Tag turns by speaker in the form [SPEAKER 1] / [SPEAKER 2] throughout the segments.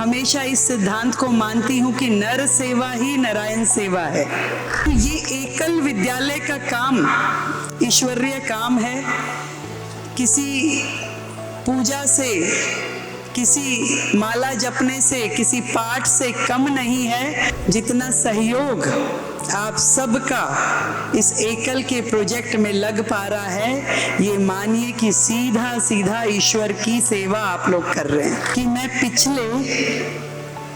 [SPEAKER 1] हमेशा इस सिद्धांत को मानती हूँ कि नर सेवा ही नारायण सेवा है। ये एकल विद्यालय का काम ईश्वरीय काम है। किसी पूजा से, किसी माला जपने से, किसी पाठ से कम नहीं है। जितना सहयोग आप सबका इस एकल के प्रोजेक्ट में लग पा रहा है, ये मानिए कि सीधा सीधा ईश्वर की सेवा आप लोग कर रहे हैं। कि मैं पिछले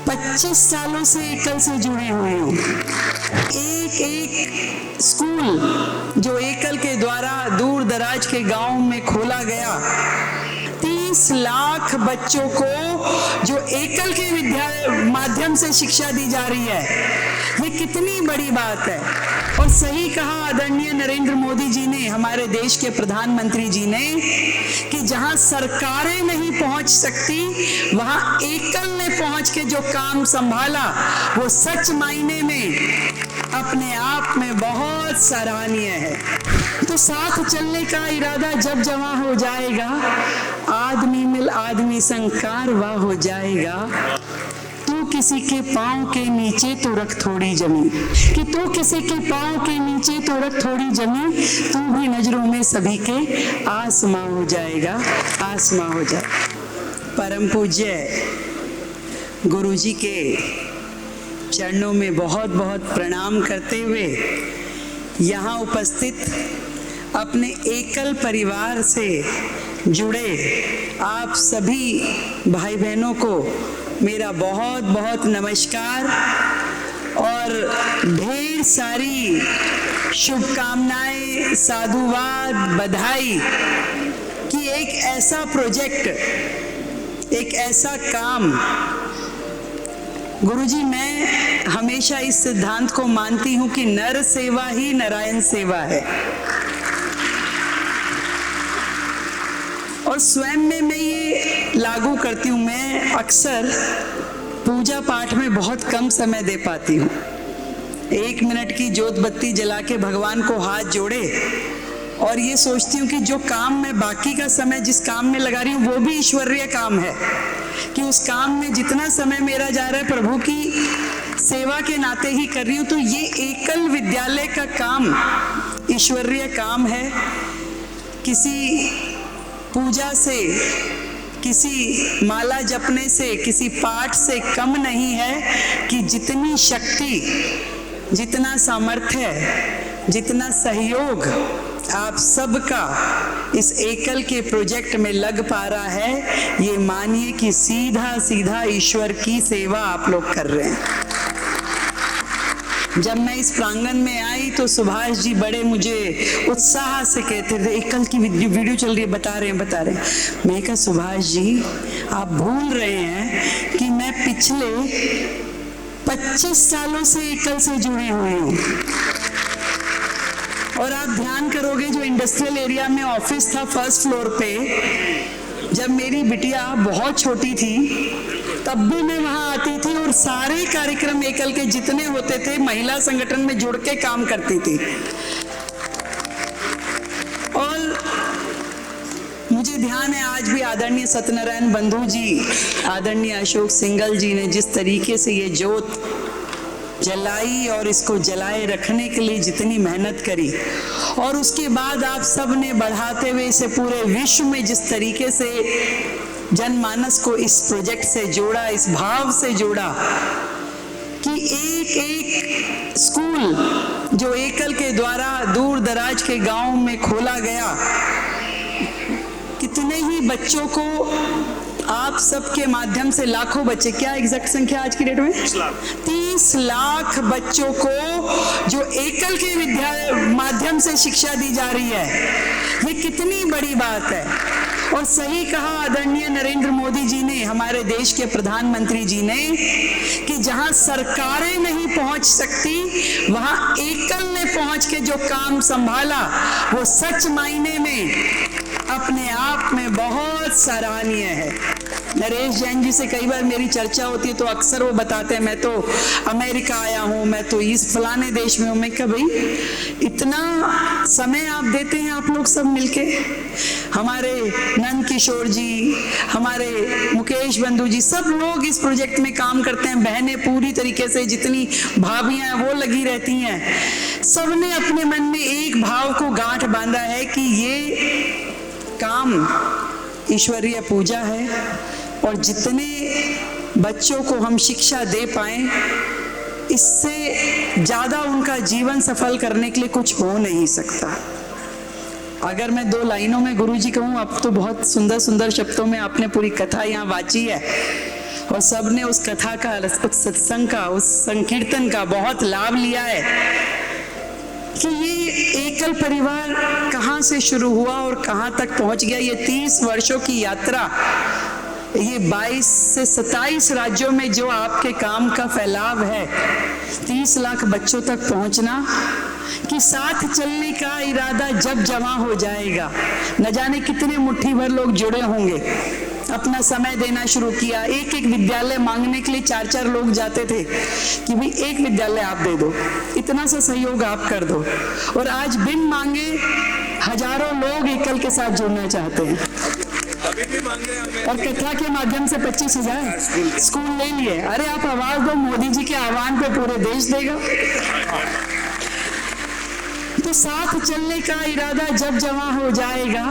[SPEAKER 1] 25 सालों से एकल से जुड़ी हुई हूँ। एक एक स्कूल जो एकल के द्वारा दूर दराज के गांव में खोला गया, 30 लाख बच्चों को जो एकल के विद्यालय माध्यम से शिक्षा दी जा रही है, ये कितनी बड़ी बात है। और सही कहा आदरणीय नरेंद्र मोदी जी ने, हमारे देश के प्रधानमंत्री जी ने, कि जहां सरकारें नहीं पहुंच सकती वहां एकल ने पहुंच के जो काम संभाला, वो सच मायने में अपने आप में बहुत सराहनीय है। तो साथ चलने का इरादा जब जमा हो जाएगा, आदमी मिल आदमी संग कारवां हो जाएगा। तू किसी के पांव के नीचे तो रख थोड़ी जमीन, कि तू किसी के पांव के नीचे तो रख थोड़ी जमीन, तू भी नजरों में सभी के आसमां हो जाएगा, आसमां हो जाएगा। परम पूज्य गुरुजी के चरणों में बहुत बहुत प्रणाम करते हुए यहाँ उपस्थित अपने एकल परिवार से जुड़े आप सभी भाई बहनों को मेरा बहुत बहुत नमस्कार और ढेर सारी शुभकामनाएं, साधुवाद, बधाई कि एक ऐसा प्रोजेक्ट, एक ऐसा काम। गुरुजी, मैं हमेशा इस सिद्धांत को मानती हूँ कि नर सेवा ही नारायण सेवा है। और स्वयं में मैं ये लागू करती हूँ। मैं अक्सर पूजा पाठ में बहुत कम समय दे पाती हूँ। 1 मिनट की जोत बत्ती जला के भगवान को हाथ जोड़े और ये सोचती हूँ कि जो काम मैं बाकी का समय जिस काम में लगा रही हूँ वो भी ईश्वरीय काम है, कि उस काम में जितना समय मेरा जा रहा है प्रभु की सेवा के नाते ही कर रही हूँ। तो ये एकल विद्यालय का काम ईश्वरीय काम है। किसी पूजा से, किसी माला जपने से, किसी पाठ से कम नहीं है। कि जितनी शक्ति, जितना सामर्थ्य, जितना सहयोग आप सबका इस एकल के प्रोजेक्ट में लग पा रहा है, ये मानिए कि सीधा सीधा ईश्वर की सेवा आप लोग कर रहे हैं। जब मैं इस प्रांगण में आई तो सुभाष जी बड़े मुझे उत्साह से कहते थे, एकल की वीडियो चल रही है, बता रहे हैं। मैं कहा, सुभाष जी आप भूल रहे हैं कि मैं पिछले 25 सालों से एकल से जुड़ी हुई हूँ। और आप ध्यान करोगे, जो इंडस्ट्रियल एरिया में ऑफिस था फर्स्ट फ्लोर पे, जब मेरी बिटिया बहुत छोटी थी तब भी मैं वहां आती थी और सारे कार्यक्रम एकल के जितने होते थे महिला संगठन में जुड़ के काम करती थी। और मुझे ध्यान है आज भी आदरणीय सत्यनारायण बंधु जी, आदरणीय अशोक सिंघल जी ने जिस तरीके से ये जोत जलाई और इसको जलाए रखने के लिए जितनी मेहनत करी, और उसके बाद आप सब ने बढ़ाते हुए इसे पूरे विश्व में जिस तरीके से जनमानस को इस प्रोजेक्ट से जोड़ा, इस भाव से जोड़ा कि एक एक स्कूल जो एकल के द्वारा दूर दराज के गांव में खोला गया, कितने ही बच्चों को आप सबके माध्यम से, लाखों बच्चे, क्या एग्जैक्ट संख्या आज की डेट में? 30 लाख बच्चों को जो एकल के विद्यालय माध्यम से शिक्षा दी जा रही है, ये कितनी बड़ी बात है। और सही कहा आदरणीय नरेंद्र मोदी जी ने, हमारे देश के प्रधानमंत्री जी ने, कि जहां सरकारें नहीं पहुंच सकती वहां एकल ने पहुंच के जो काम संभाला, वो सच मायने में अपने आप में बहुत सराहनीय है। नरेश जैन जी से कई बार मेरी चर्चा होती है तो अक्सर वो बताते हैं मैं तो अमेरिका आया हूँ, मैं तो इस फलाने देश में हूँ। मैं कहा भाई इतना समय आप देते हैं आप लोग सब मिलके, हमारे नंद किशोर जी, हमारे मुकेश बंधु जी, सब लोग इस प्रोजेक्ट में काम करते हैं, बहनें पूरी तरीके से, जितनी भाभियां हैं वो लगी रहती हैं। सबने अपने मन में एक भाव को गांठ बांधा है कि ये काम ईश्वरीय पूजा है और जितने बच्चों को हम शिक्षा दे पाए इससे ज्यादा उनका जीवन सफल करने के लिए कुछ हो नहीं सकता। अगर मैं 2 लाइनों में गुरुजी कहूँ, अब तो बहुत सुंदर सुंदर शब्दों में आपने पूरी कथा यहाँ वाची है और सबने उस कथा का, उस सत्संग का, उस संकीर्तन का बहुत लाभ लिया है कि ये एकल परिवार कहाँ से शुरू हुआ और कहाँ तक पहुँच गया। ये 30 वर्षों की यात्रा, ये 22 से 27 राज्यों में जो आपके काम का फैलाव है, 30 लाख बच्चों तक पहुंचना, कि साथ चलने का इरादा जब जमा हो जाएगा, न जाने कितने मुट्ठी भर लोग जुड़े होंगे। अपना समय देना शुरू किया, एक एक विद्यालय मांगने के लिए 4-4 लोग जाते थे कि भाई एक विद्यालय आप दे दो, इतना सा सहयोग आप कर दो, और आज बिन मांगे हजारों लोग एकल के साथ जुड़ना चाहते हैं। और कथा के माध्यम से 25,000 स्कूल ले लिए। अरे आप आवाज दो, मोदी जी के आह्वान पे पूरे देश देगा। तो साथ चलने का इरादा जब जमा हो जाएगा,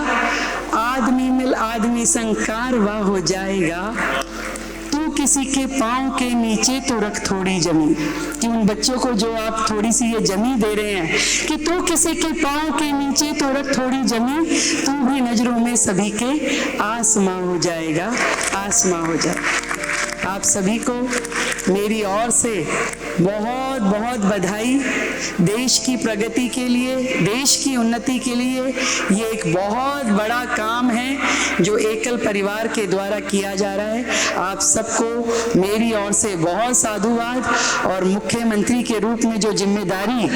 [SPEAKER 1] आदमी मिल आदमी संग वाह हो जाएगा। तू किसी के पांव के नीचे तो रख थोड़ी जमीन, कि उन बच्चों को जो आप थोड़ी सी ये जमीन दे रहे हैं कि तू किसी के पांव के नीचे तो रख थोड़ी जमीन, तू भी नजरों में सभी के आसमां हो जाएगा, आसमां हो जाएगा। आप सभी को मेरी ओर से बहुत बहुत बधाई। देश की प्रगति के लिए, देश की उन्नति के लिए ये एक बहुत बड़ा काम है जो एकल परिवार के द्वारा किया जा रहा है। आप सबको मेरी ओर से बहुत साधुवाद, और मुख्यमंत्री के रूप में जो जिम्मेदारी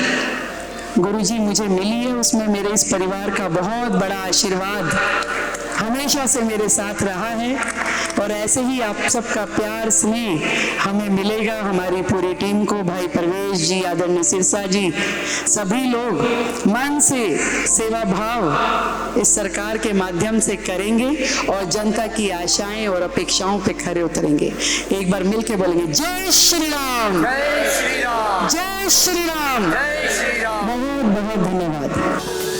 [SPEAKER 1] गुरुजी मुझे मिली है उसमें मेरे इस परिवार का बहुत बड़ा आशीर्वाद हमेशा से मेरे साथ रहा है, और ऐसे ही आप सबका प्यार स्नेह हमें मिलेगा। हमारी पूरी टीम को, भाई परवेश जी, आदरणीय सिरसा जी, सभी लोग मन से सेवा भाव इस सरकार के माध्यम से करेंगे और जनता की आशाएं और अपेक्षाओं पे खरे उतरेंगे। एक बार मिलके बोलेंगे जय श्री राम, जय श्री राम, जय श्री राम, जय श्री राम। बहुत बहुत धन्यवाद।